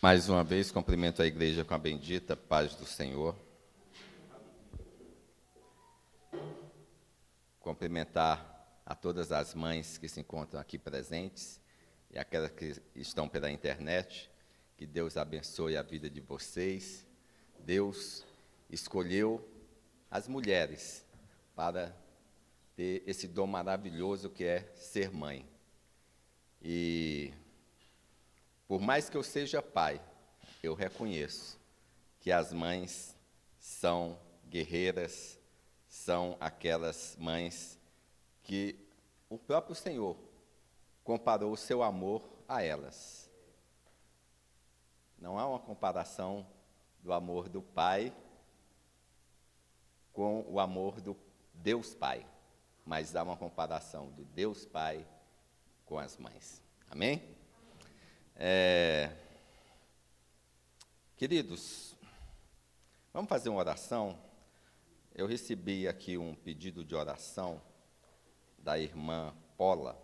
Mais uma vez, cumprimento a igreja com a bendita paz do Senhor. Cumprimentar a todas as mães que se encontram aqui presentes e aquelas que estão pela internet. Que Deus abençoe a vida de vocês. Deus escolheu as mulheres para ter esse dom maravilhoso que é ser mãe. E por mais que eu seja pai, eu reconheço que as mães são guerreiras, são aquelas mães que o próprio Senhor comparou o seu amor a elas. Não há uma comparação do amor do pai com o amor do Deus Pai, mas há uma comparação do Deus Pai com as mães. Amém? Queridos, vamos fazer uma oração. Eu recebi aqui um pedido de oração da irmã Paula.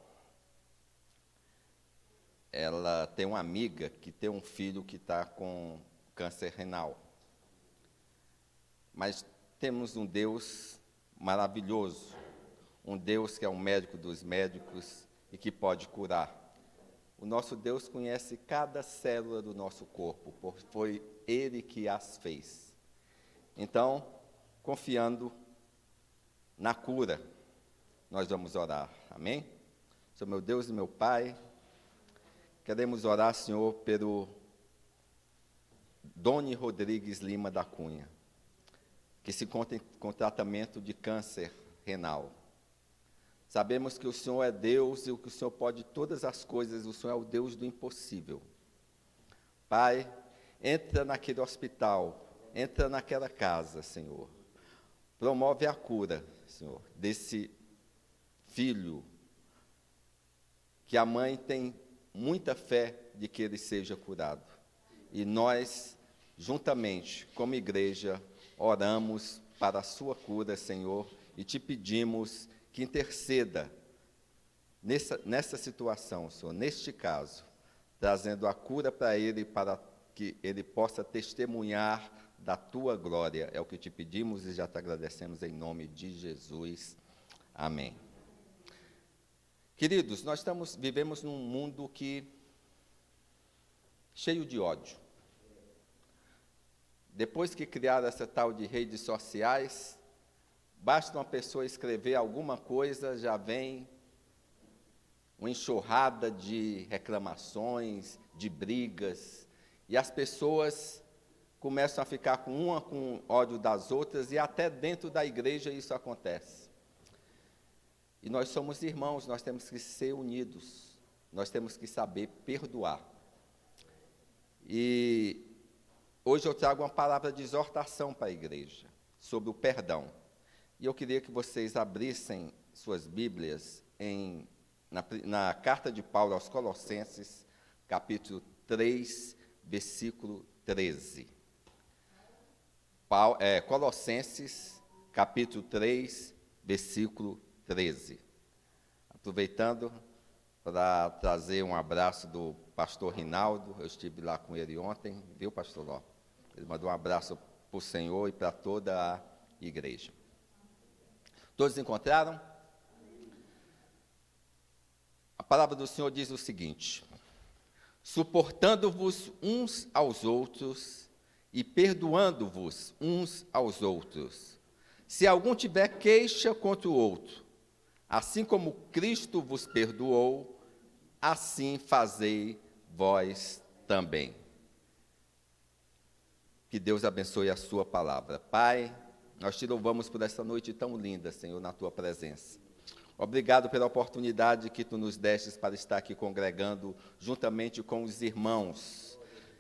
Ela tem uma amiga que tem um filho que está com câncer renal. Mas temos um Deus maravilhoso, um Deus que é um médico dos médicos e que pode curar. O nosso Deus conhece cada célula do nosso corpo, porque foi Ele que as fez. Então, confiando na cura, nós vamos orar. Amém? Senhor meu Deus e meu Pai, queremos orar, Senhor, pelo Doni Rodrigues Lima da Cunha, que se encontra com tratamento de câncer renal. Sabemos que o Senhor é Deus e que o Senhor pode todas as coisas, o Senhor é o Deus do impossível. Pai, entra naquele hospital, entra naquela casa, Senhor. Promove a cura, Senhor, desse filho, que a mãe tem muita fé de que ele seja curado. E nós, juntamente, como igreja, oramos para a sua cura, Senhor, e te pedimos que interceda nessa situação, Senhor, neste caso, trazendo a cura para ele, para que ele possa testemunhar da tua glória. É o que te pedimos e já te agradecemos em nome de Jesus. Amém. Queridos, nós vivemos num mundo cheio de ódio. Depois que criaram essa tal de redes sociais, basta uma pessoa escrever alguma coisa, já vem uma enxurrada de reclamações, de brigas, e as pessoas começam a ficar com ódio das outras, e até dentro da igreja isso acontece. E nós somos irmãos, nós temos que ser unidos, nós temos que saber perdoar. E hoje eu trago uma palavra de exortação para a igreja, sobre o perdão. E eu queria que vocês abrissem suas Bíblias na carta de Paulo aos Colossenses, capítulo 3, versículo 13. Colossenses, capítulo 3, versículo 13. Aproveitando para trazer um abraço do pastor Rinaldo, eu estive lá com ele ontem, viu, pastor Ló? Ele mandou um abraço para o Senhor e para toda a igreja. Todos encontraram? A palavra do Senhor diz o seguinte: suportando-vos uns aos outros e perdoando-vos uns aos outros, se algum tiver queixa contra o outro, assim como Cristo vos perdoou, assim fazei vós também. Que Deus abençoe a sua palavra. Pai, nós te louvamos por esta noite tão linda, Senhor, na tua presença. Obrigado pela oportunidade que tu nos destes para estar aqui congregando juntamente com os irmãos,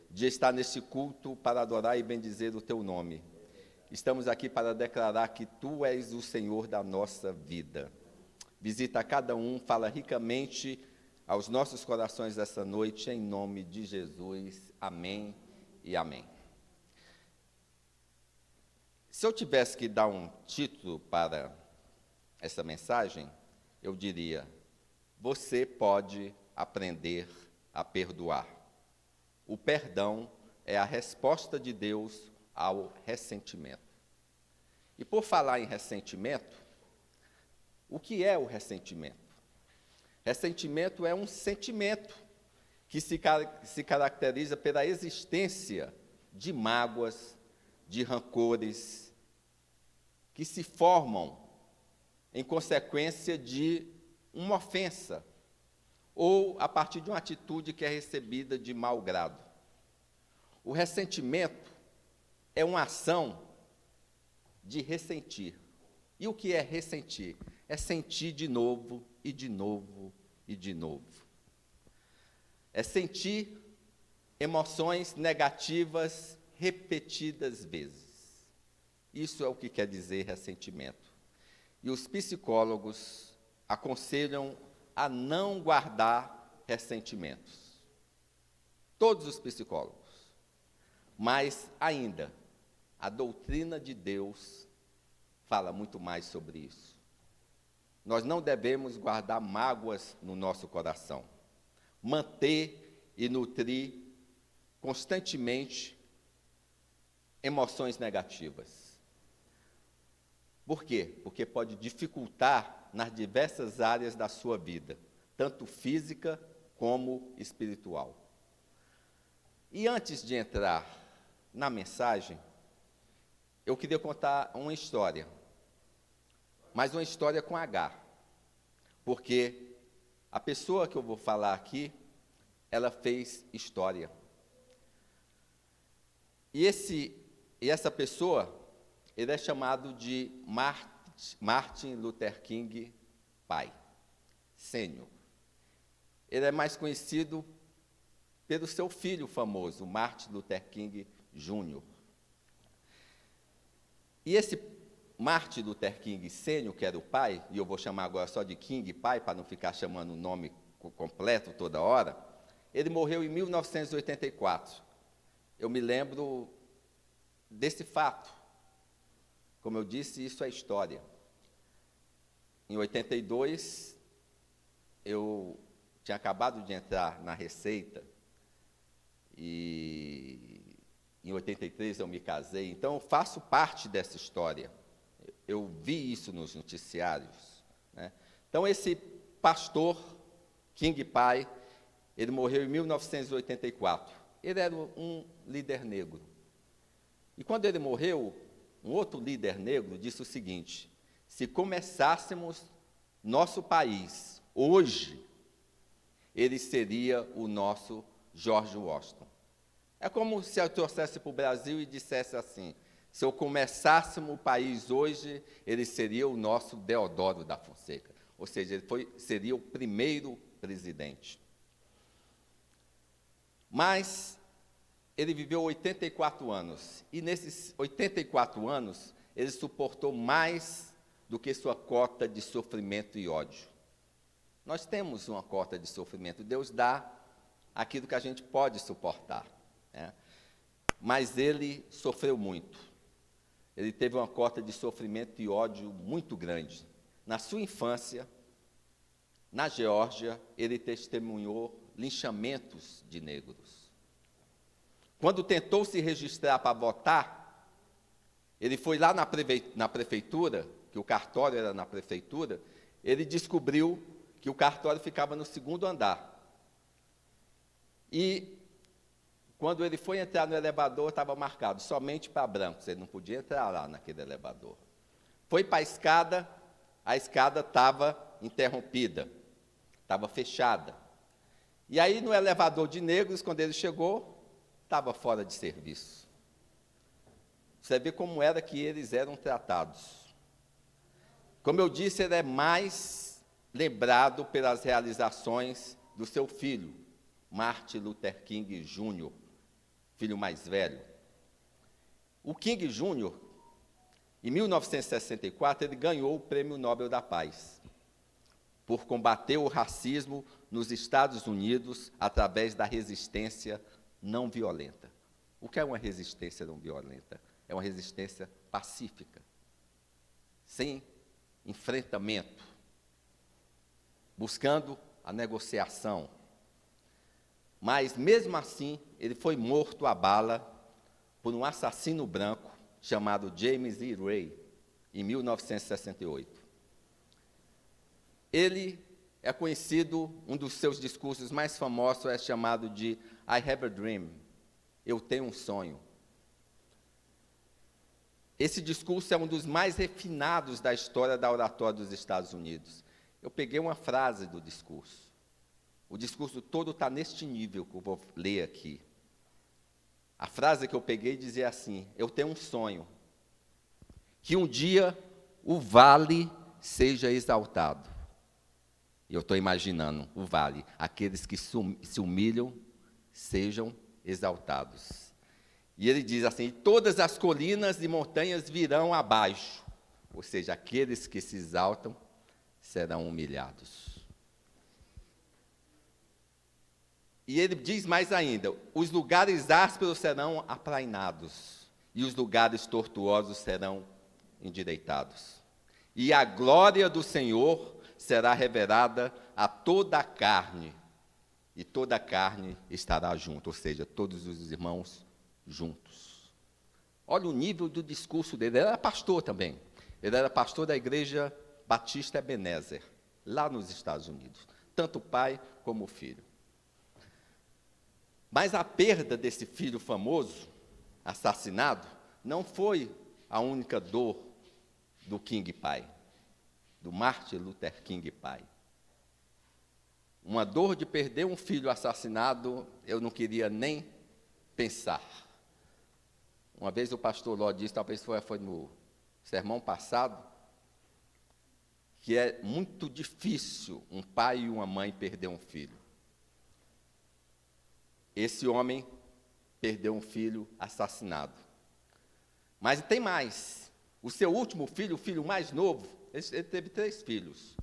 de estar neste culto para adorar e bendizer o teu nome. Estamos aqui para declarar que tu és o Senhor da nossa vida. Visita cada um, fala ricamente aos nossos corações esta noite, em nome de Jesus. Amém e amém. Se eu tivesse que dar um título para essa mensagem, eu diria: você pode aprender a perdoar. o perdão é a resposta de Deus ao ressentimento. E por falar em ressentimento, o que é o ressentimento? Ressentimento é um sentimento que se caracteriza pela existência de mágoas, de rancores, que se formam em consequência de uma ofensa ou a partir de uma atitude que é recebida de mau grado. O ressentimento é uma ação de ressentir. E o que é ressentir? É sentir de novo, e de novo, e de novo. É sentir emoções negativas repetidas vezes. Isso é o que quer dizer ressentimento. E os psicólogos aconselham a não guardar ressentimentos. Todos os psicólogos. Mas, ainda, a doutrina de Deus fala muito mais sobre isso. Nós não devemos guardar mágoas no nosso coração. Manter e nutrir constantemente emoções negativas. Por quê? Porque pode dificultar nas diversas áreas da sua vida, tanto física como espiritual. E antes de entrar na mensagem, eu queria contar uma história, mas uma história com H, porque a pessoa que eu vou falar aqui, ela fez história. E essa pessoa, ele é chamado de Martin Luther King pai, sênior. Ele é mais conhecido pelo seu filho famoso, Martin Luther King Jr. E esse Martin Luther King sênior, que era o pai, e eu vou chamar agora só de King pai, para não ficar chamando o nome completo toda hora, ele morreu em 1984. Eu me lembro desse fato. Como eu disse, isso é história. Em 82, eu tinha acabado de entrar na Receita, e em 83 eu me casei, então eu faço parte dessa história. Eu vi isso nos noticiários, né? Então, esse pastor, King pai, ele morreu em 1984. Ele era um líder negro. E quando ele morreu, um outro líder negro disse o seguinte: se começássemos nosso país hoje, ele seria o nosso George Washington. É como se eu trouxesse para o Brasil e dissesse assim: se eu começássemos o país hoje, ele seria o nosso Deodoro da Fonseca. Ou seja, ele seria o primeiro presidente. Mas ele viveu 84 anos, e nesses 84 anos, ele suportou mais do que sua cota de sofrimento e ódio. Nós temos uma cota de sofrimento, Deus dá aquilo que a gente pode suportar, né? Mas ele sofreu muito. Ele teve uma cota de sofrimento e ódio muito grande. Na sua infância, na Geórgia, ele testemunhou linchamentos de negros. Quando tentou se registrar para votar, ele foi lá na prefeitura, que o cartório era na prefeitura, ele descobriu que o cartório ficava no segundo andar. E quando ele foi entrar no elevador, estava marcado somente para brancos, ele não podia entrar lá naquele elevador. Foi para a escada estava interrompida, estava fechada. E aí, no elevador de negros, quando ele chegou, estava fora de serviço. Você vê como era que eles eram tratados. Como eu disse, ele é mais lembrado pelas realizações do seu filho, Martin Luther King Jr., filho mais velho. O King Jr., em 1964, ele ganhou o Prêmio Nobel da Paz, por combater o racismo nos Estados Unidos através da resistência não violenta. O que é uma resistência não violenta? É uma resistência pacífica, sem enfrentamento, buscando a negociação. Mas, mesmo assim, ele foi morto à bala por um assassino branco chamado James E. Ray, em 1968. Ele é conhecido, um dos seus discursos mais famosos é chamado de I Have a Dream, eu tenho um sonho. Esse discurso é um dos mais refinados da história da oratória dos Estados Unidos. Eu peguei uma frase do discurso. O discurso todo está neste nível que eu vou ler aqui. A frase que eu peguei dizia assim: eu tenho um sonho, que um dia o vale seja exaltado. E eu estou imaginando o vale, aqueles que se humilham sejam exaltados. E ele diz assim: todas as colinas e montanhas virão abaixo, ou seja, aqueles que se exaltam serão humilhados. E ele diz mais ainda: os lugares ásperos serão aplainados, e os lugares tortuosos serão endireitados. E a glória do Senhor será revelada a toda a carne, e toda a carne estará junto, ou seja, todos os irmãos juntos. Olha o nível do discurso dele. Ele era pastor também. Ele era pastor da Igreja Batista Ebenezer, lá nos Estados Unidos. Tanto o pai como o filho. Mas a perda desse filho famoso, assassinado, não foi a única dor do King pai, do Martin Luther King pai. Uma dor de perder um filho assassinado, eu não queria nem pensar. Uma vez o pastor Ló disse, talvez foi no sermão passado, que é muito difícil um pai e uma mãe perder um filho. Esse homem perdeu um filho assassinado. Mas tem mais. O seu último filho, o filho mais novo, ele teve 3 filhos.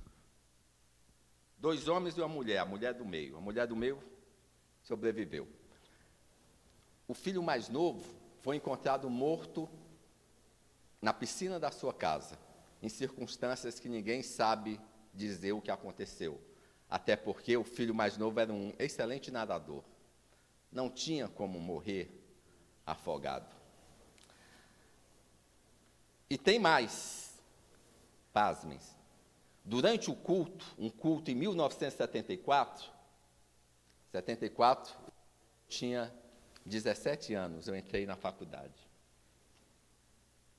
2 homens e uma mulher, a mulher do meio. A mulher do meio sobreviveu. O filho mais novo foi encontrado morto na piscina da sua casa, em circunstâncias que ninguém sabe dizer o que aconteceu. Até porque o filho mais novo era um excelente nadador. Não tinha como morrer afogado. E tem mais, pasmem. Durante o culto, um culto em 1974, tinha 17 anos, eu entrei na faculdade.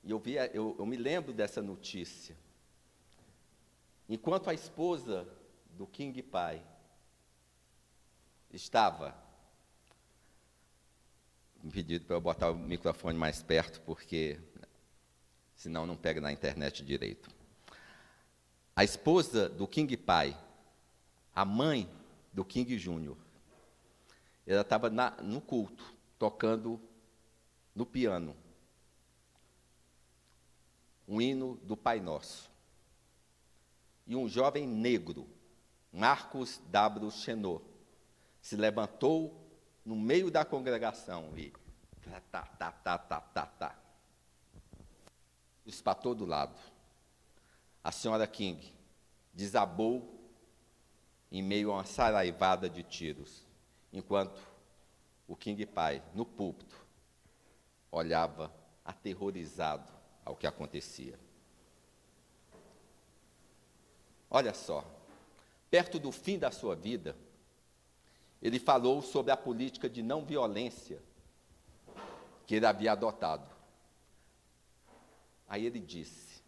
E eu me lembro dessa notícia. Enquanto a esposa do King pai estava, me pediram para eu botar o microfone mais perto, porque senão não pega na internet direito. A esposa do King pai, a mãe do King Júnior, ela estava no culto, tocando no piano, um hino do Pai Nosso. E um jovem negro, Marcos W. Chenot, se levantou no meio da congregação e isso para todo lado. A senhora King desabou em meio a uma saraivada de tiros, enquanto o King pai, no púlpito, olhava aterrorizado ao que acontecia. Olha só, perto do fim da sua vida, ele falou sobre a política de não violência que ele havia adotado. Aí ele disse: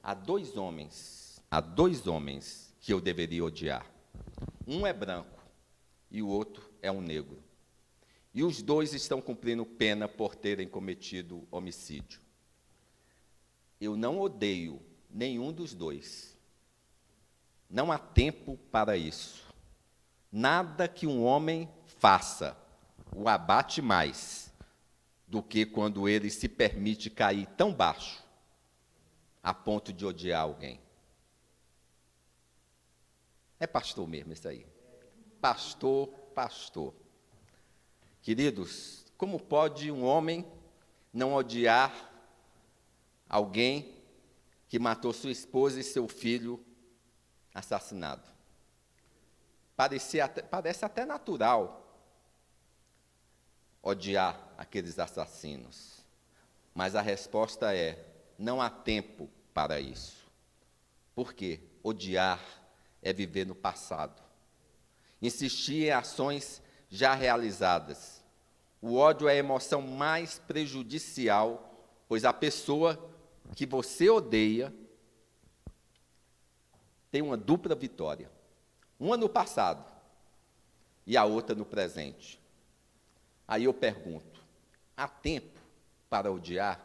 há dois homens que eu deveria odiar. Um é branco e o outro é um negro. E os dois estão cumprindo pena por terem cometido homicídio. Eu não odeio nenhum dos dois. Não há tempo para isso. Nada que um homem faça o abate mais do que quando ele se permite cair tão baixo a ponto de odiar alguém. É pastor mesmo isso aí. Pastor. Queridos, como pode um homem não odiar alguém que matou sua esposa e seu filho assassinado? Parece até natural odiar aqueles assassinos. Mas a resposta é: não há tempo para isso. Por quê? Odiar é viver no passado. Insistir em ações já realizadas. O ódio é a emoção mais prejudicial, pois a pessoa que você odeia tem uma dupla vitória. Uma no passado e a outra no presente. Aí eu pergunto: há tempo para odiar?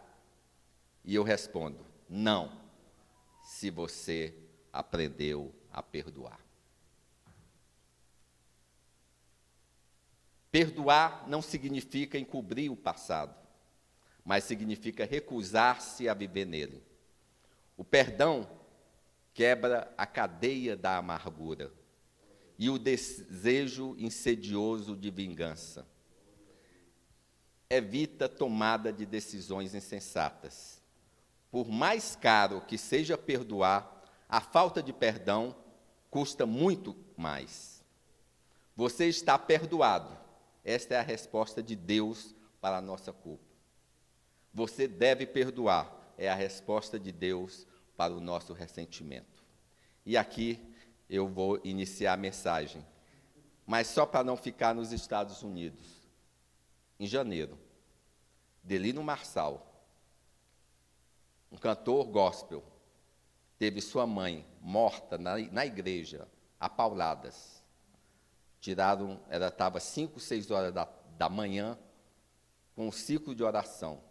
E eu respondo: não, se você aprendeu a perdoar. Perdoar não significa encobrir o passado, mas significa recusar-se a viver nele. O perdão quebra a cadeia da amargura e o desejo insidioso de vingança. Evita tomada de decisões insensatas. Por mais caro que seja perdoar, a falta de perdão custa muito mais. Você está perdoado. Esta é a resposta de Deus para a nossa culpa. Você deve perdoar. É a resposta de Deus para o nosso ressentimento. E aqui eu vou iniciar a mensagem. Mas só para não ficar nos Estados Unidos. Em janeiro, Delino Marçal, um cantor gospel, teve sua mãe morta na igreja, a pauladas. Ela estava 5, 6 horas da manhã, com um ciclo de oração.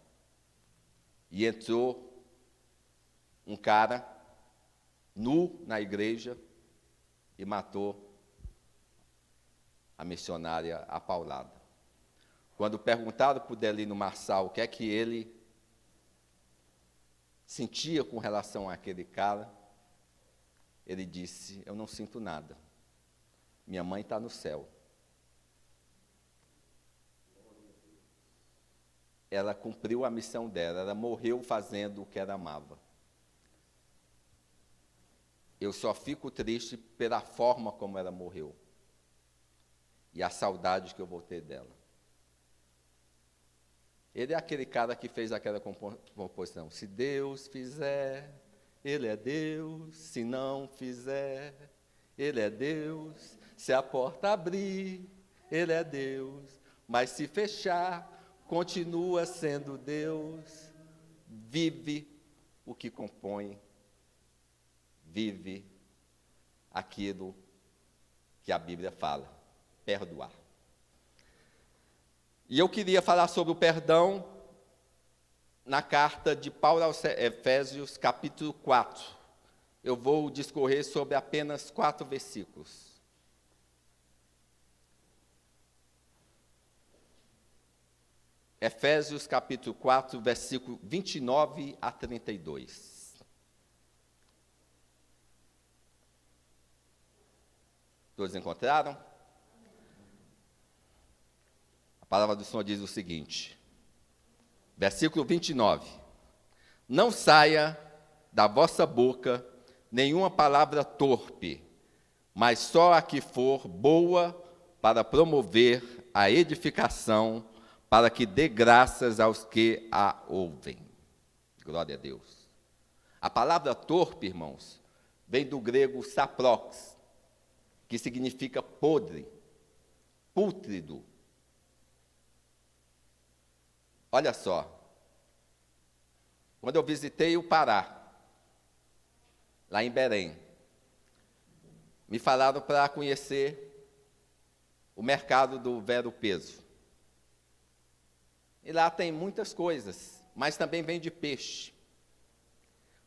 E entrou um cara, nu, na igreja, e matou a missionária a paulada. Quando perguntaram para o Delino Marçal o que é que ele sentia com relação àquele cara, ele disse: eu não sinto nada. Minha mãe está no céu. Ela cumpriu a missão dela, ela morreu fazendo o que ela amava. Eu só fico triste pela forma como ela morreu e a saudade que eu vou ter dela. Ele é aquele cara que fez aquela composição: se Deus fizer, Ele é Deus; se não fizer, Ele é Deus; se a porta abrir, Ele é Deus; mas se fechar, continua sendo Deus. Vive o que compõe, vive aquilo que a Bíblia fala: perdoar. E eu queria falar sobre o perdão na carta de Paulo aos Efésios, capítulo 4. Eu vou discorrer sobre apenas 4 versículos. Efésios, capítulo 4, versículo 29 a 32. Todos encontraram? A palavra do Senhor diz o seguinte, versículo 29. Não saia da vossa boca nenhuma palavra torpe, mas só a que for boa para promover a edificação, para que dê graças aos que a ouvem. Glória a Deus. A palavra torpe, irmãos, vem do grego saprox, que significa podre, pútrido. Olha só, quando eu visitei o Pará, lá em Belém, me falaram para conhecer o mercado do Vero Peso. E lá tem muitas coisas, mas também vende peixe.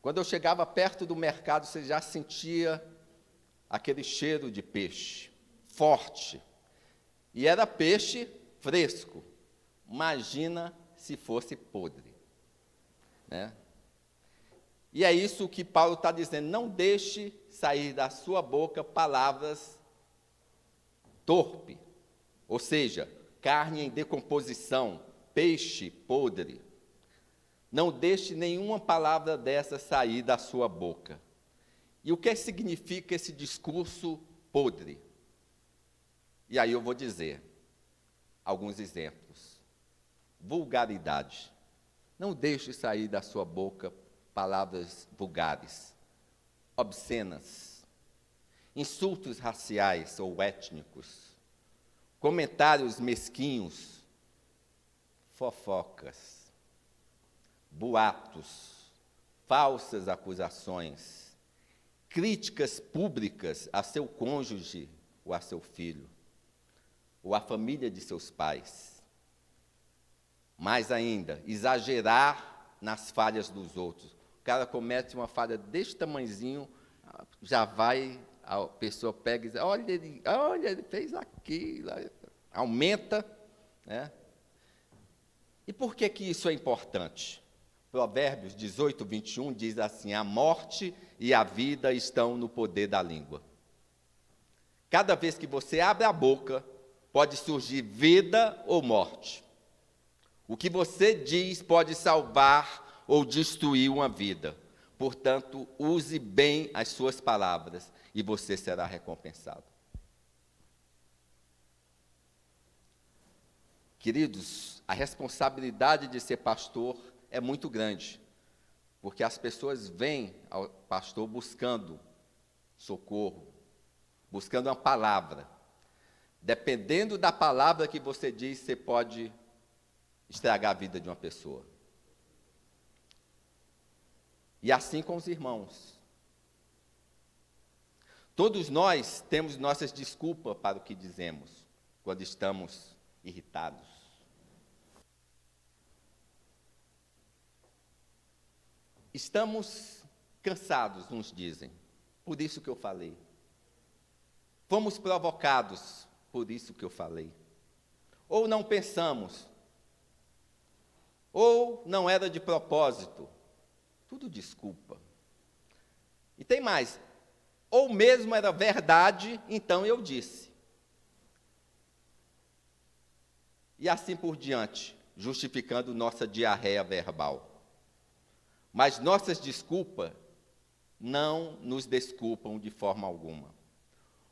Quando eu chegava perto do mercado, você já sentia aquele cheiro de peixe, forte. E era peixe fresco. Imagina se fosse podre, né? E é isso que Paulo está dizendo: não deixe sair da sua boca palavras torpe, ou seja, carne em decomposição, peixe podre. Não deixe nenhuma palavra dessa sair da sua boca. E o que significa esse discurso podre? E aí eu vou dizer alguns exemplos. vulgaridade. Não deixe sair da sua boca palavras vulgares, obscenas, insultos raciais ou étnicos, comentários mesquinhos, fofocas, boatos, falsas acusações, críticas públicas a seu cônjuge ou a seu filho, ou à família de seus pais. Mais ainda, exagerar nas falhas dos outros. O cara comete uma falha deste tamanhozinho, já vai, a pessoa pega e diz, olha, ele fez aquilo, aumenta, né? E por que isso é importante? Provérbios 18, 21 diz assim, a morte e a vida estão no poder da língua. Cada vez que você abre a boca, pode surgir vida ou morte. O que você diz pode salvar ou destruir uma vida. Portanto, use bem as suas palavras e você será recompensado. Queridos, a responsabilidade de ser pastor é muito grande, porque as pessoas vêm ao pastor buscando socorro, buscando uma palavra. Dependendo da palavra que você diz, você pode estragar a vida de uma pessoa. E assim com os irmãos. Todos nós temos nossas desculpas para o que dizemos, quando estamos irritados. Estamos cansados, uns dizem, por isso que eu falei. Fomos provocados, por isso que eu falei. Ou não pensamos, ou não era de propósito. Tudo desculpa. E tem mais, ou mesmo era verdade, então eu disse. E assim por diante, justificando nossa diarreia verbal. Mas nossas desculpas não nos desculpam de forma alguma.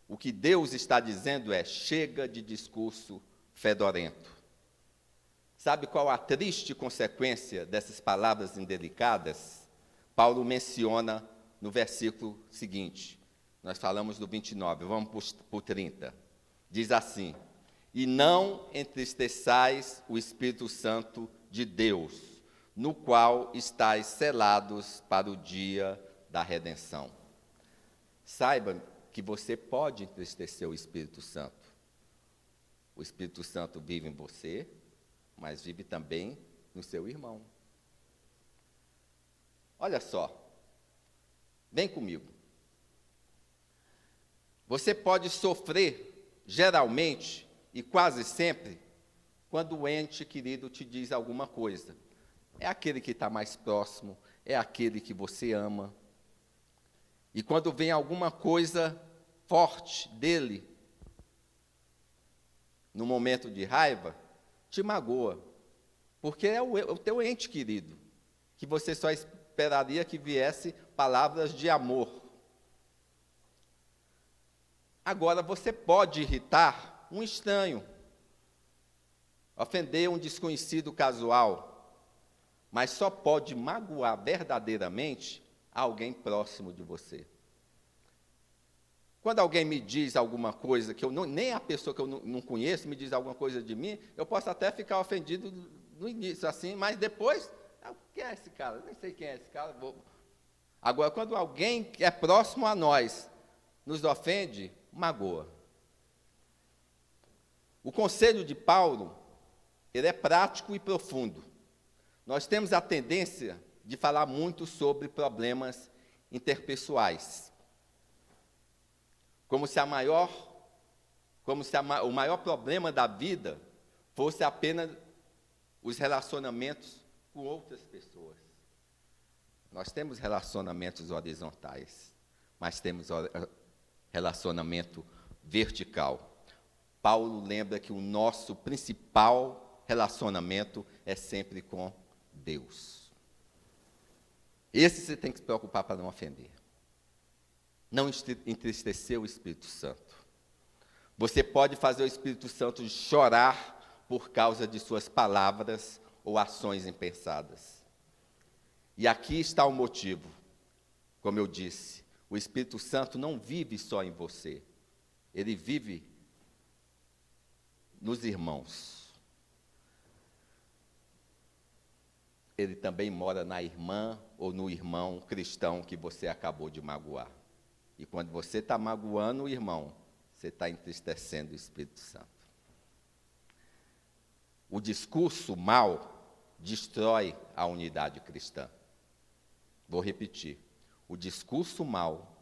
O que Deus está dizendo é, chega de discurso fedorento. Sabe qual a triste consequência dessas palavras indelicadas? Paulo menciona no versículo seguinte. Nós falamos do 29, vamos para o 30. Diz assim, e não entristeçais o Espírito Santo de Deus, no qual estáis selados para o dia da redenção. Saiba que você pode entristecer o Espírito Santo. O Espírito Santo vive em você, mas vive também no seu irmão. Olha só, vem comigo. Você pode sofrer, geralmente e quase sempre, quando o ente querido te diz alguma coisa. É aquele que está mais próximo, é aquele que você ama. E quando vem alguma coisa forte dele, no momento de raiva, te magoa. Porque é o teu ente querido, que você só esperaria que viesse palavras de amor. Agora, você pode irritar um estranho, ofender um desconhecido casual, mas só pode magoar verdadeiramente alguém próximo de você. Quando alguém me diz alguma coisa, que eu não, nem a pessoa que eu não conheço me diz alguma coisa de mim, eu posso até ficar ofendido no início, assim, mas depois, quem é esse cara? Eu nem sei quem é esse cara. Agora, quando alguém que é próximo a nós nos ofende, magoa. O conselho de Paulo, ele é prático e profundo. Nós temos a tendência de falar muito sobre problemas interpessoais. Como se o maior problema da vida fosse apenas os relacionamentos com outras pessoas. Nós temos relacionamentos horizontais, mas temos relacionamento vertical. Paulo lembra que o nosso principal relacionamento é sempre com Deus. Esse você tem que se preocupar para não ofender. Não entristecer o Espírito Santo. Você pode fazer o Espírito Santo chorar por causa de suas palavras ou ações impensadas. E aqui está o motivo. Como eu disse, o Espírito Santo não vive só em você, ele vive nos irmãos. Ele também mora na irmã ou no irmão cristão que você acabou de magoar. E quando você está magoando o irmão, você está entristecendo o Espírito Santo. O discurso mau destrói a unidade cristã. Vou repetir. O discurso mau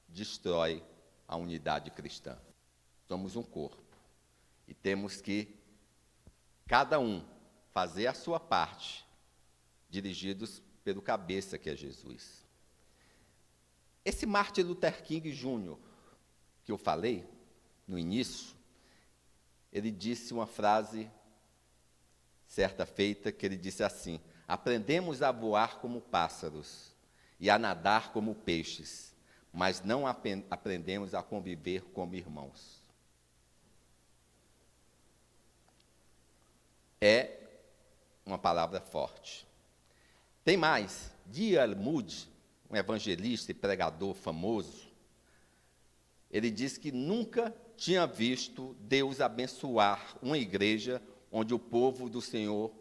destrói a unidade cristã. Somos um corpo. E temos que, cada um, fazer a sua parte, dirigidos pelo cabeça que é Jesus. Esse Martin Luther King Jr., que eu falei no início, ele disse uma frase, certa feita, que ele disse assim: aprendemos a voar como pássaros e a nadar como peixes, mas não aprendemos a conviver como irmãos. É uma palavra forte. Tem mais. D.L. Moody, um evangelista e pregador famoso, ele disse que nunca tinha visto Deus abençoar uma igreja onde o povo do Senhor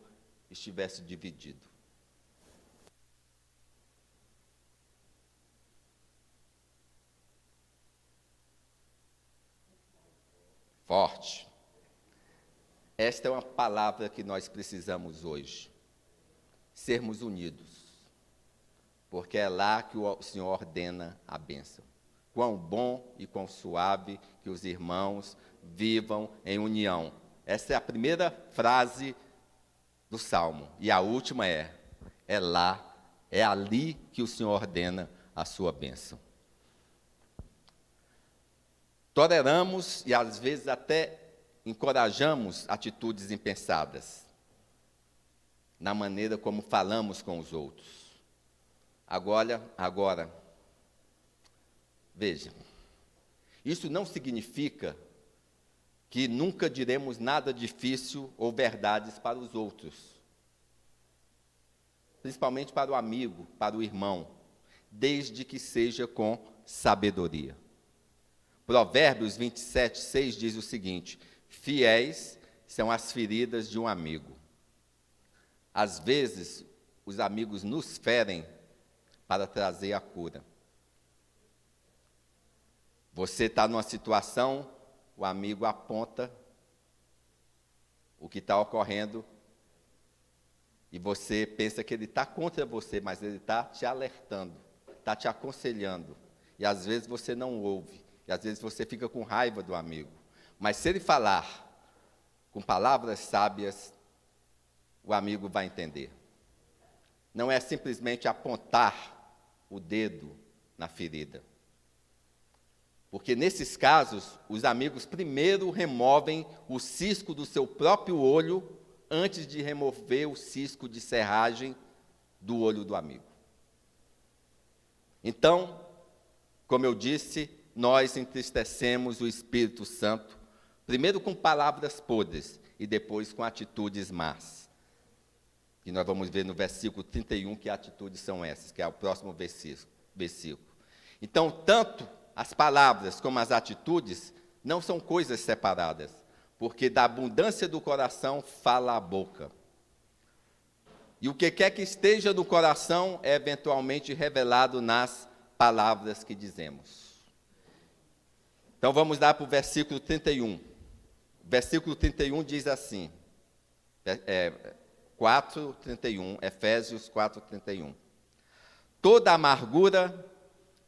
estivesse dividido. Forte. Esta é uma palavra que nós precisamos hoje. Sermos unidos. Porque é lá que o Senhor ordena a bênção. Quão bom e quão suave que os irmãos vivam em união. Essa é a primeira frase do Salmo. E a última é lá, é ali que o Senhor ordena a sua bênção. Toleramos e às vezes até encorajamos atitudes impensadas na maneira como falamos com os outros. Agora, veja, isso não significa que nunca diremos nada difícil ou verdades para os outros, principalmente para o amigo, para o irmão, desde que seja com sabedoria. Provérbios 27:6 diz o seguinte: fiéis são as feridas de um amigo. Às vezes, os amigos nos ferem para trazer a cura. Você está numa situação, o amigo aponta o que está ocorrendo e você pensa que ele está contra você, mas ele está te alertando, está te aconselhando. E às vezes você não ouve, e às vezes você fica com raiva do amigo. Mas se ele falar com palavras sábias, o amigo vai entender. Não é simplesmente apontar o dedo na ferida. Porque nesses casos, os amigos primeiro removem o cisco do seu próprio olho antes de remover o cisco de serragem do olho do amigo. Então, como eu disse, nós entristecemos o Espírito Santo, primeiro com palavras podres e depois com atitudes más. E nós vamos ver no versículo 31 que atitudes são essas, que é o próximo versículo. Então, tanto as palavras como as atitudes não são coisas separadas, porque da abundância do coração fala a boca. E o que quer que esteja no coração é eventualmente revelado nas palavras que dizemos. Então, vamos lá para o versículo 31. O versículo 31 diz assim, 4:31, Efésios 4:31. Toda amargura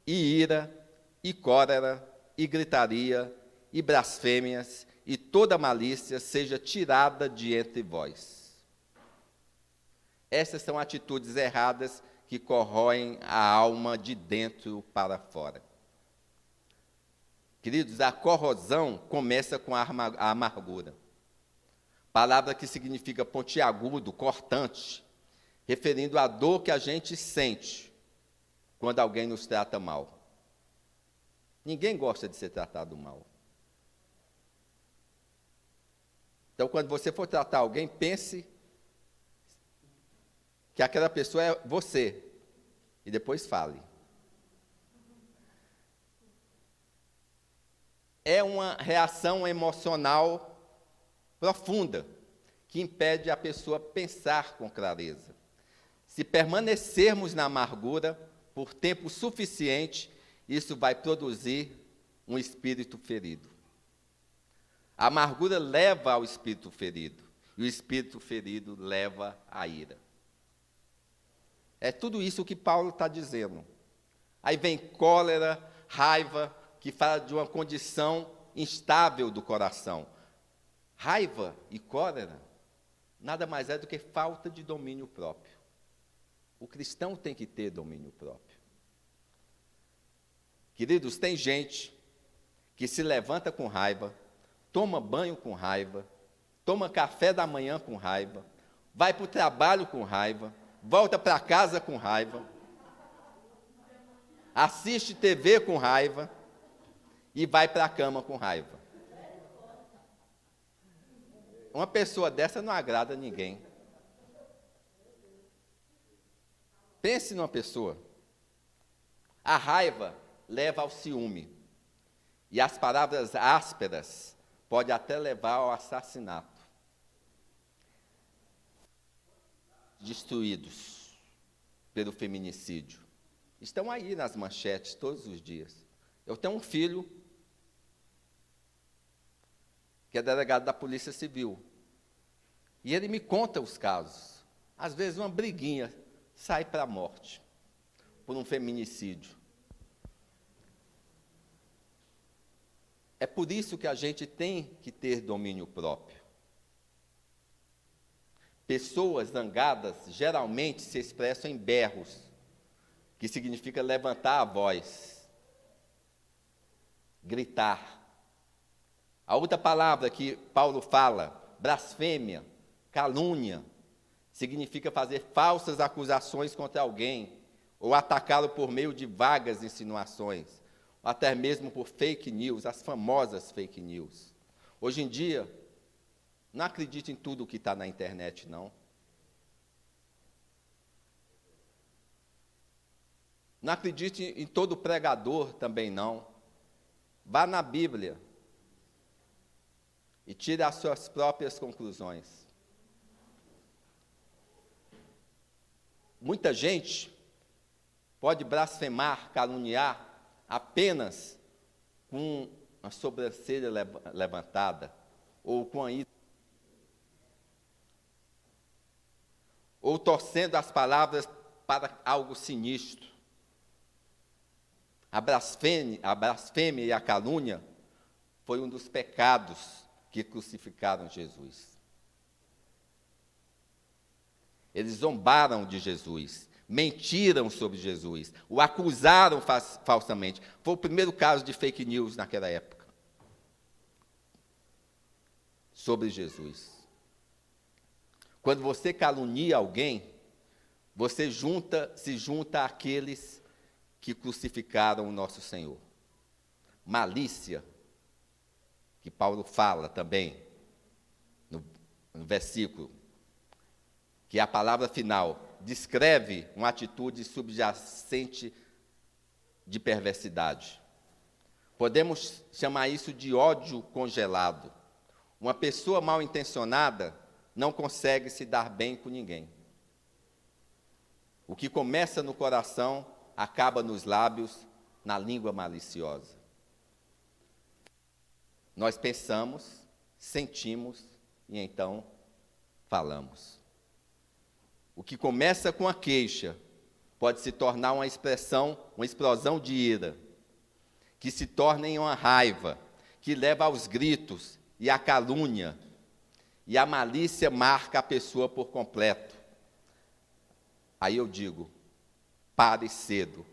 e ira e cólera e gritaria e blasfêmias e toda malícia seja tirada de entre vós. Essas são atitudes erradas que corroem a alma de dentro para fora. Queridos, a corrosão começa com a amargura. Palavra que significa pontiagudo, cortante, referindo à dor que a gente sente quando alguém nos trata mal. Ninguém gosta de ser tratado mal. Então, quando você for tratar alguém, pense que aquela pessoa é você, e depois fale. É uma reação emocional profunda, que impede a pessoa pensar com clareza. Se permanecermos na amargura por tempo suficiente, isso vai produzir um espírito ferido. A amargura leva ao espírito ferido, e o espírito ferido leva à ira. É tudo isso que Paulo está dizendo. Aí vem cólera, raiva, que fala de uma condição instável do coração. Raiva e cólera nada mais é do que falta de domínio próprio. O cristão tem que ter domínio próprio. Queridos, tem gente que se levanta com raiva, toma banho com raiva, toma café da manhã com raiva, vai para o trabalho com raiva, volta para casa com raiva, assiste TV com raiva e vai para a cama com raiva. Uma pessoa dessa não agrada a ninguém. Pense numa pessoa. A raiva leva ao ciúme. E as palavras ásperas podem até levar ao assassinato. Destruídos pelo feminicídio. Estão aí nas manchetes todos os dias. Eu tenho um filho que é delegado da Polícia Civil. E ele me conta os casos. Às vezes uma briguinha sai para a morte por um feminicídio. É por isso que a gente tem que ter domínio próprio. Pessoas zangadas geralmente se expressam em berros, que significa levantar a voz, gritar. A outra palavra que Paulo fala, blasfêmia, calúnia, significa fazer falsas acusações contra alguém, ou atacá-lo por meio de vagas insinuações, ou até mesmo por fake news, as famosas fake news. Hoje em dia, não acredite em tudo o que está na internet, não. Não acredite em todo pregador também, não. Vá na Bíblia e tire as suas próprias conclusões. Muita gente pode blasfemar, caluniar, apenas com a sobrancelha levantada, ou com a ira, ou torcendo as palavras para algo sinistro. A blasfêmia e a calúnia foi um dos pecados que crucificaram Jesus. Eles zombaram de Jesus, mentiram sobre Jesus, o acusaram falsamente. Foi o primeiro caso de fake news naquela época, sobre Jesus. Quando você calunia alguém, você se junta àqueles que crucificaram o nosso Senhor. Malícia, que Paulo fala também, no versículo, que é a palavra final, descreve uma atitude subjacente de perversidade. Podemos chamar isso de ódio congelado. Uma pessoa mal intencionada não consegue se dar bem com ninguém. O que começa no coração acaba nos lábios, na língua maliciosa. Nós pensamos, sentimos e então falamos. O que começa com a queixa pode se tornar uma explosão de ira, que se torna em uma raiva, que leva aos gritos e à calúnia, e a malícia marca a pessoa por completo. Aí eu digo, pare cedo,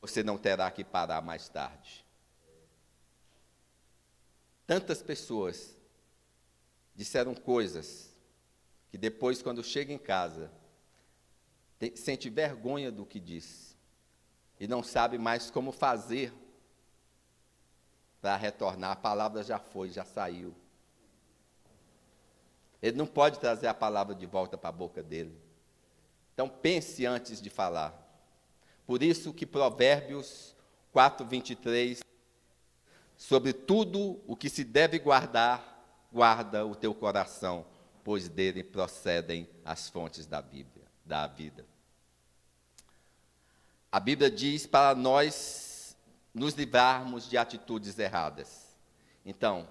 você não terá que parar mais tarde. Tantas pessoas disseram coisas que depois, quando chega em casa, sente vergonha do que disse e não sabe mais como fazer para retornar. A palavra já foi, já saiu. Ele não pode trazer a palavra de volta para a boca dele. Então, pense antes de falar. Por isso que Provérbios 4:23, sobre tudo o que se deve guardar, guarda o teu coração, pois dele procedem as fontes da vida. A Bíblia diz para nós nos livrarmos de atitudes erradas. Então,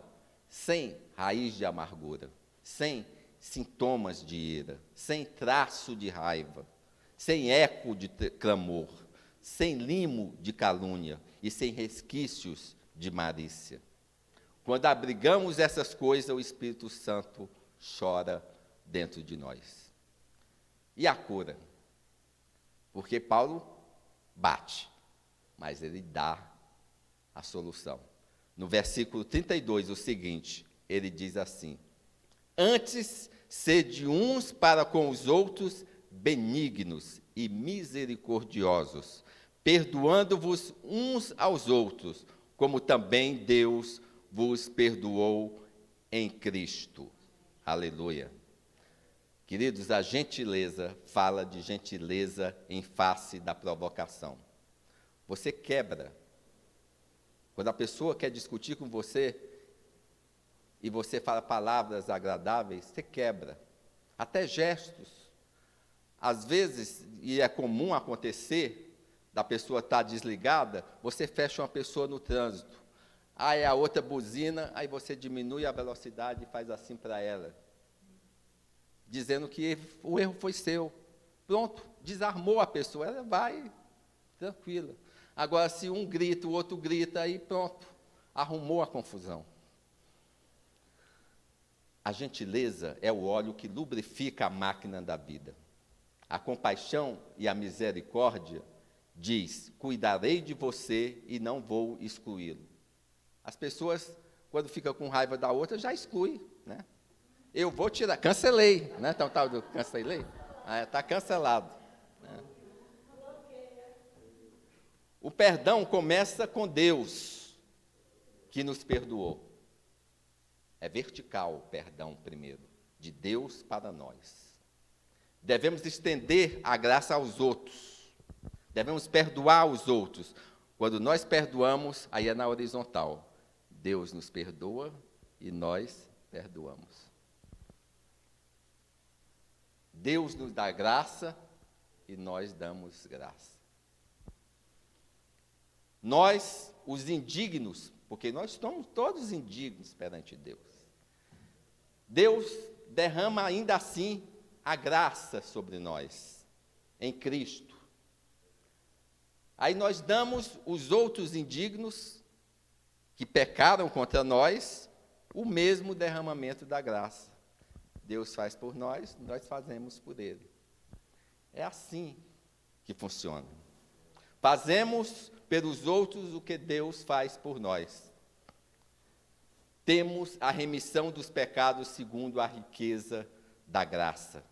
sem raiz de amargura, sem sintomas de ira, sem traço de raiva, sem eco de clamor, sem limo de calúnia e sem resquícios de malícia. Quando abrigamos essas coisas, o Espírito Santo chora dentro de nós. E a cura? Porque Paulo bate, mas ele dá a solução. No versículo 32, o seguinte, ele diz assim: antes, sede uns para com os outros benignos e misericordiosos, perdoando-vos uns aos outros, como também Deus vos perdoou em Cristo. Aleluia. Queridos, a gentileza fala de gentileza em face da provocação. Você quebra. Quando a pessoa quer discutir com você e você fala palavras agradáveis, você quebra. Até gestos. Às vezes, e é comum acontecer, da pessoa estar desligada, você fecha uma pessoa no trânsito. Aí a outra buzina, aí você diminui a velocidade e faz assim para ela, dizendo que o erro foi seu. Pronto, desarmou a pessoa, ela vai tranquila. Agora, se um grita, o outro grita, aí pronto, arrumou a confusão. A gentileza é o óleo que lubrifica a máquina da vida. A compaixão e a misericórdia diz: cuidarei de você e não vou excluí-lo. As pessoas, quando ficam com raiva da outra, já exclui, né? Eu vou tirar, cancelei, né? Então, cancelei? Está cancelado. Né? O perdão começa com Deus, que nos perdoou. É vertical o perdão primeiro, de Deus para nós. Devemos estender a graça aos outros. Devemos perdoar os outros. Quando nós perdoamos, aí é na horizontal. Deus nos perdoa e nós perdoamos. Deus nos dá graça e nós damos graça. Nós, os indignos, porque nós somos todos indignos perante Deus. Deus derrama ainda assim a graça sobre nós, em Cristo. Aí nós damos os outros indignos, que pecaram contra nós, o mesmo derramamento da graça. Deus faz por nós, nós fazemos por Ele. É assim que funciona. Fazemos pelos outros o que Deus faz por nós. Temos a remissão dos pecados segundo a riqueza da graça.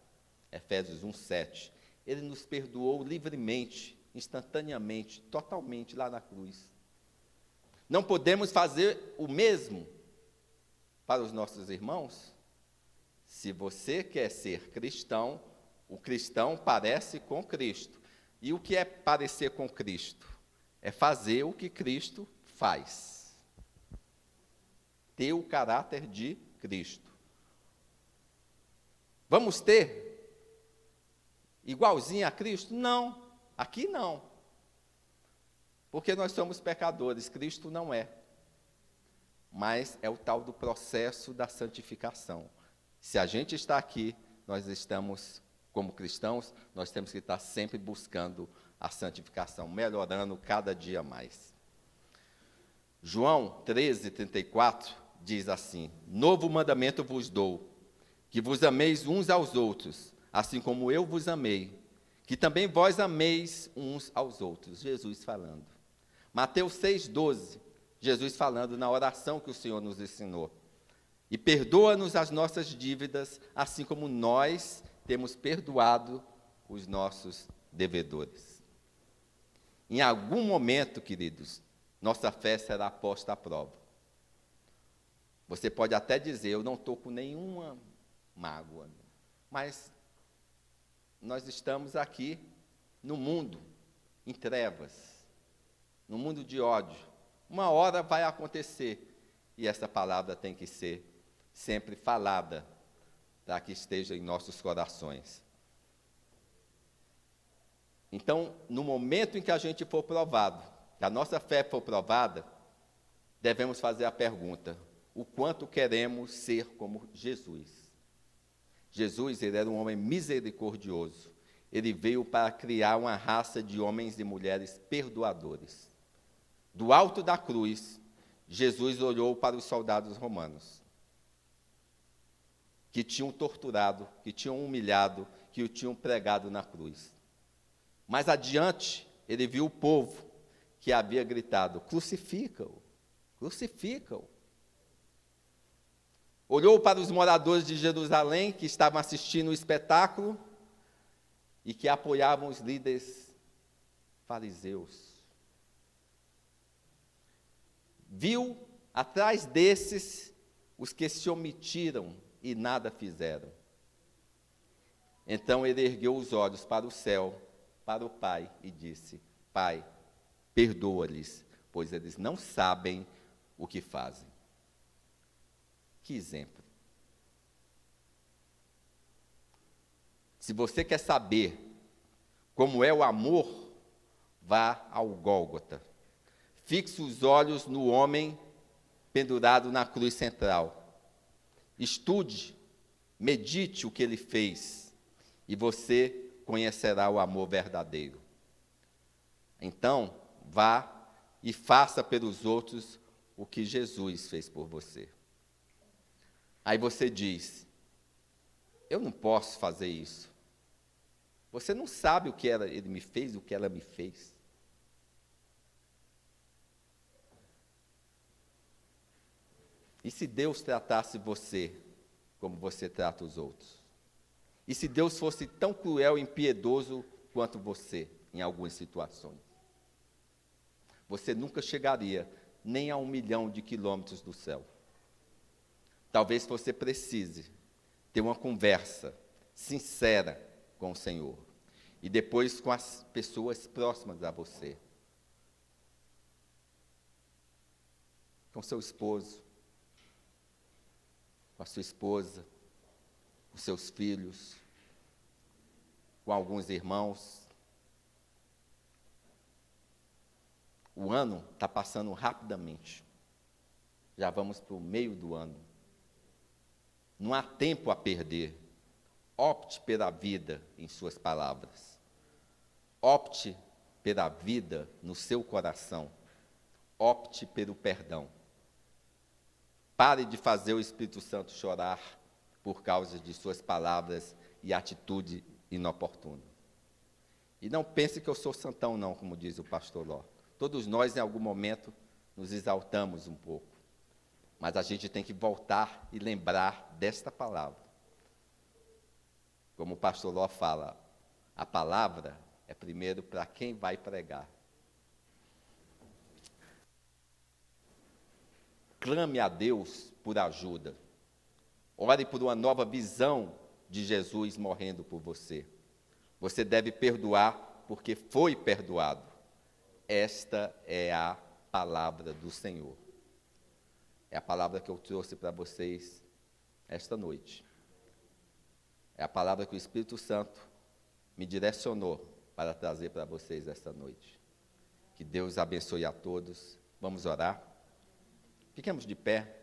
Efésios 1:7. Ele nos perdoou livremente, instantaneamente, totalmente lá na cruz. Não podemos fazer o mesmo para os nossos irmãos? Se você quer ser cristão, o cristão parece com Cristo. E o que é parecer com Cristo? É fazer o que Cristo faz. Ter o caráter de Cristo. Vamos ter igualzinho a Cristo? Não, aqui não. Porque nós somos pecadores, Cristo não é. Mas é o tal do processo da santificação. Se a gente está aqui, nós estamos, como cristãos, nós temos que estar sempre buscando a santificação, melhorando cada dia mais. João 13:34 diz assim: novo mandamento vos dou, que vos ameis uns aos outros, assim como eu vos amei, que também vós ameis uns aos outros. Jesus falando. Mateus 6:12, Jesus falando na oração que o Senhor nos ensinou. E perdoa-nos as nossas dívidas, assim como nós temos perdoado os nossos devedores. Em algum momento, queridos, nossa fé será posta à prova. Você pode até dizer: eu não estou com nenhuma mágoa, mas nós estamos aqui no mundo, em trevas, no mundo de ódio. Uma hora vai acontecer, e essa palavra tem que ser sempre falada, para que esteja em nossos corações. Então, no momento em que a gente for provado, que a nossa fé for provada, devemos fazer a pergunta: o quanto queremos ser como Jesus? Jesus, ele era um homem misericordioso. Ele veio para criar uma raça de homens e mulheres perdoadores. Do alto da cruz, Jesus olhou para os soldados romanos, que tinham torturado, que tinham humilhado, que o tinham pregado na cruz. Mais adiante, ele viu o povo que havia gritado: crucifica-o, crucifica-o. Olhou para os moradores de Jerusalém que estavam assistindo o espetáculo e que apoiavam os líderes fariseus. Viu atrás desses os que se omitiram e nada fizeram. Então ele ergueu os olhos para o céu, para o Pai, e disse: Pai, perdoa-lhes, pois eles não sabem o que fazem. Que exemplo. Se você quer saber como é o amor, vá ao Gólgota. Fixe os olhos no homem pendurado na cruz central. Estude, medite o que ele fez, e você conhecerá o amor verdadeiro. Então, vá e faça pelos outros o que Jesus fez por você. Aí você diz: eu não posso fazer isso. Você não sabe o que ele me fez, o que ela me fez. E se Deus tratasse você como você trata os outros? E se Deus fosse tão cruel e impiedoso quanto você, em algumas situações? Você nunca chegaria nem a 1 milhão de quilômetros do céu. Talvez você precise ter uma conversa sincera com o Senhor. E depois com as pessoas próximas a você. Com seu esposo, com a sua esposa, com seus filhos, com alguns irmãos. O ano está passando rapidamente. Já vamos para o meio do ano. Não há tempo a perder. Opte pela vida em suas palavras. Opte pela vida no seu coração. Opte pelo perdão. Pare de fazer o Espírito Santo chorar por causa de suas palavras e atitude inoportuna. E não pense que eu sou santão, não, como diz o pastor Ló. Todos nós, em algum momento, nos exaltamos um pouco. Mas a gente tem que voltar e lembrar desta palavra. Como o pastor Ló fala, a palavra é primeiro para quem vai pregar. Clame a Deus por ajuda. Ore por uma nova visão de Jesus morrendo por você. Você deve perdoar porque foi perdoado. Esta é a palavra do Senhor. É a palavra que eu trouxe para vocês esta noite. É a palavra que o Espírito Santo me direcionou para trazer para vocês esta noite. Que Deus abençoe a todos. Vamos orar? Fiquemos de pé.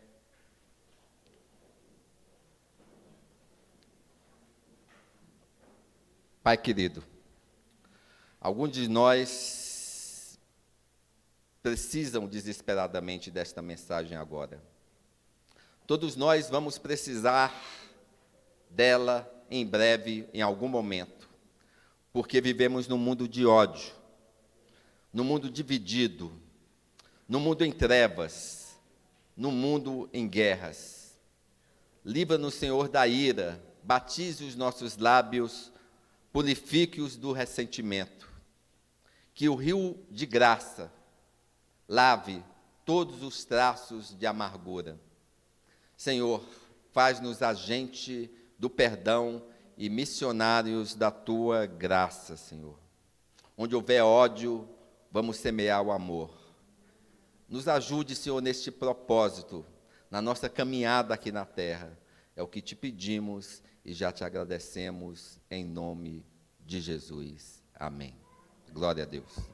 Pai querido, alguns de nós precisam desesperadamente desta mensagem agora. Todos nós vamos precisar dela em breve, em algum momento, porque vivemos num mundo de ódio, num mundo dividido, num mundo em trevas, num mundo em guerras. Livra-nos, Senhor, da ira, batize os nossos lábios, purifique-os do ressentimento. Que o rio de graça lave todos os traços de amargura. Senhor, faz-nos agente do perdão e missionários da tua graça, Senhor. Onde houver ódio, vamos semear o amor. Nos ajude, Senhor, neste propósito, na nossa caminhada aqui na terra. É o que te pedimos e já te agradecemos em nome de Jesus. Amém. Glória a Deus.